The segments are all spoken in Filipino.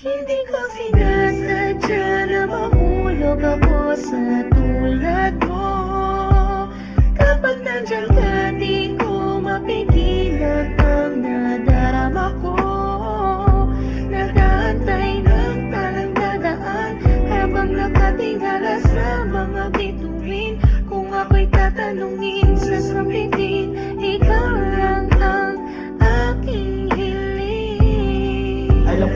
Hindi ko sinasadya na mahulog ako sa tulad mo. Kapag nandiyan ka, di ko mapigilan ang nadarama ko. Nag-aantay ng talang dadaan habang nakatingala sa mga bituin. Kung ako'y tatanungin sa sambitin, ikaw lang ang aking hiling. Alam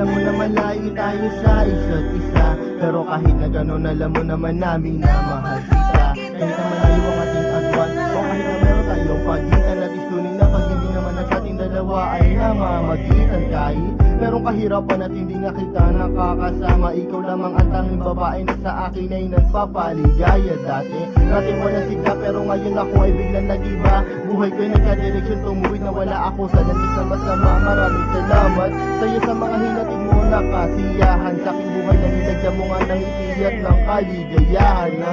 mo naman layo tayo sa isa't isa, pero kahit na gano'n alam mo naman namin na mahal kita. Kahit na malayo ang ating agwan, o kahit na meron tayong pagitan, at istunin na pag hindi naman ang ating dalawa ay namamagitan. Kahit merong kahirapan at hindi nga kita nakakasama, ikaw lamang ang tanging babae na sa akin ay nagpapaligaya. Dati natin walang sigla, pero ngayon ako ay biglang nag-iba. Buhay ko'y nagka-direksyon, tumuwid na wala ako sa lantis na masama. Maraming salamat sa'yo sa mga hinatid mo na kasiyahan sa aking buhay, na nilagyan mo nga ng itiyat ng kaligayahan na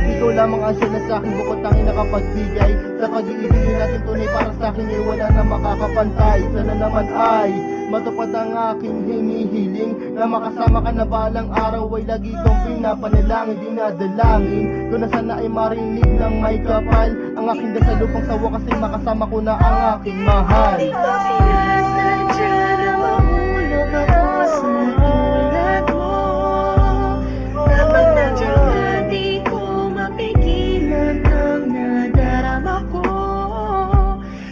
ikaw lamang ang siya na sa akin bukod tanging nakapagbigay. Sa pag-iibigin natin tunay para sa akin ay wala na makakapantay. Sana naman ay matupad ang aking hinihiling, na makasama ka na balang araw ay lagi kong pinapanalangin. Dinadalangin ko na sana ay marinig ng may kapal ang aking dasal upang sa wakas ay makasama ko na ang aking mahal. Hindi ko sinasadya na mahulog ako sa tulad mo. Kapag nandiyan ka, di ko mapigilan ang nadarama ko.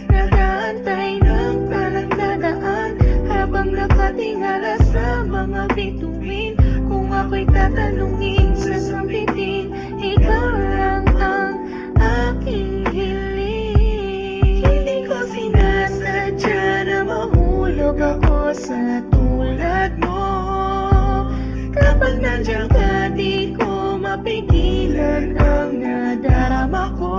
Nag-aantay ng talang dadaan habang nakatingala sa mga bituin. Kung ako'y tatanungin sa sambitin, ikaw lang ang aking hiling. Hindi ko sinasadya na mahulog ako sa tulad mo. Kapag nandiyan ka, di ko mapigilan ang nadarama ko.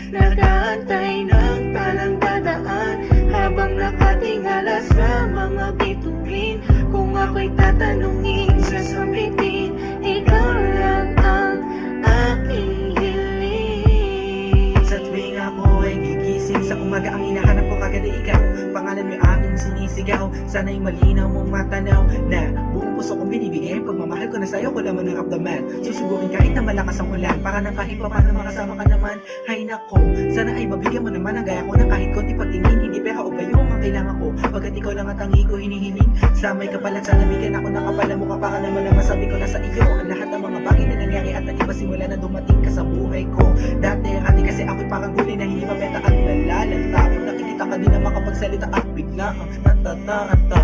Nag-aantay ng talang dadaan habang nakatingala sa mga bituin. Kung ako'y tatanungin sa sambitin, ikaw lang ang aking hiling. Sa tuwing ako ay gigising sa umaga, ang hinahanap ko kagad ay ikaw. Pangalan mo aming sinisigaw, sana'y malinaw mong matanaw na buong puso kong binibigay. Pagmamahal ko na sa'yo, ko naman ang abdaman. Susubukin kahit na malakas ang ulan, para na kahit pa paano makasama ka naman. Hay nako, sana ay mabigyan mo naman ang gaya ko ng kahit konti pagtingin. Hindi pera o bayo ang kailangan ko, pagkat ikaw lang ang tangi ko hinihiling. Sa may kapalat sa namigan ako nakapala mo ka, para naman ang masabi ko na sa iyo ang lahat ng mga bagay na nangyari at nag-iba simula na dumating ka sa buhay ko. Dati kasi ako'y parang gulay na hindi mabenta at nalalanta. Kung nakikita ka din na makapagsalita at bigla natatata.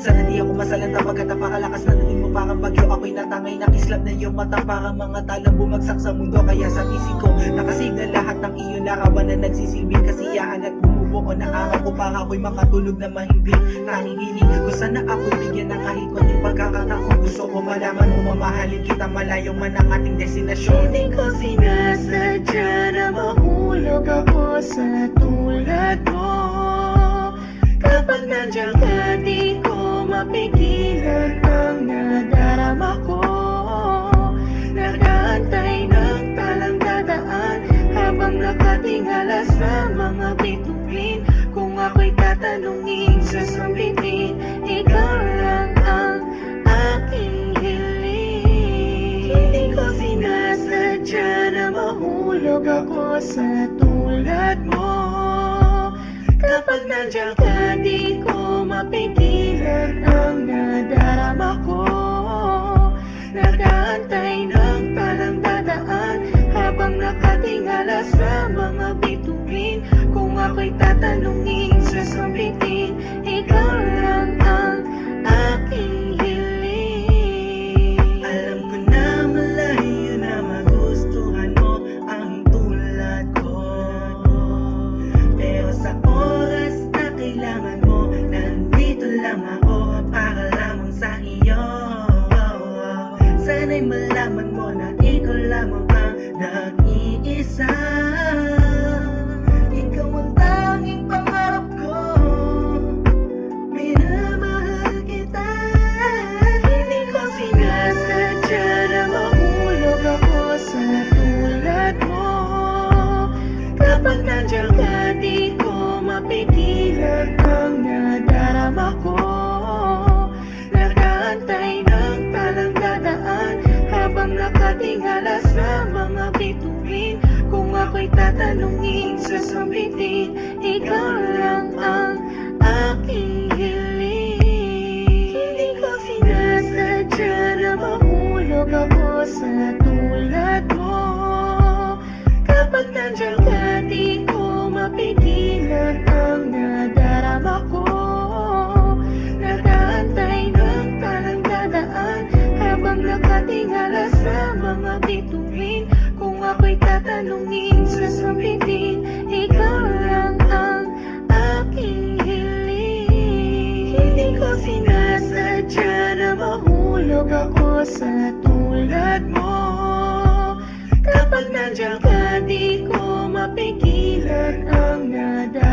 Sana di ako masalanta pagkat napakalakas na dating mo parang bagyo. Ako'y natangay na kislap na iyong mata, parang mga talang bumagsak sa mundo. Kaya sa isip ko nakasignal lahat ng iyong larawan na nagsisilbing kasiyahan at bumubuo na araw ko, para ako'y makatulog na mahimbing. Nanginginig ko sana ako'y bigyan ng kahit konting pagkakataon. Gusto ko malaman mo mamahalin kita malayong man ang ating destinasyon. Hindi ko sinasadya na mahulog ako sa tulad mo. Kapag nandiyan ka, di ko mapigilan ang nadarama ko. Nag-aantay ng talang dadaan habang nakatingala sa mga bituin. Kung ako'y tatanungin sa sambitin, ikaw lang ang aking hiling. Hindi ko sinasadya na mahulog ako sa tulad mo. Kapag nandiyan ka, di ko mapigilan ang nadarama ko. Nag-aantay ng talang dadaan habang nakatingala sa mga bituin. Kung ako'y tatanungin sa sambitin, ikaw lang ang aking hiling. Alam ko na malayo na magustuhan mo ang tulad ko, pero sa oras na kailangan mo, nandito lang ako para lamang sa iyo. Sana'y malaman mo na ikaw lamang ang nag-iisa. Ikaw ang tanging pangarap ko. sasambitin. Ikaw lang ang aking hiling. Hindi ko sinasadya na mahulog ako sa tulad mo. Kapag nandiyan ka, di ko mapigilan ang nadarama ko. Nag-aantay ng talang dadaan habang nakatingala sa mga bituin. Kung ako'y tatanungin, sasambitin. Ikaw lang ang aking hiling. Hindi ko sinasadya na mahulog ako sa tulad mo. Kapag nandiyan ka, di ko mapigilan ang nada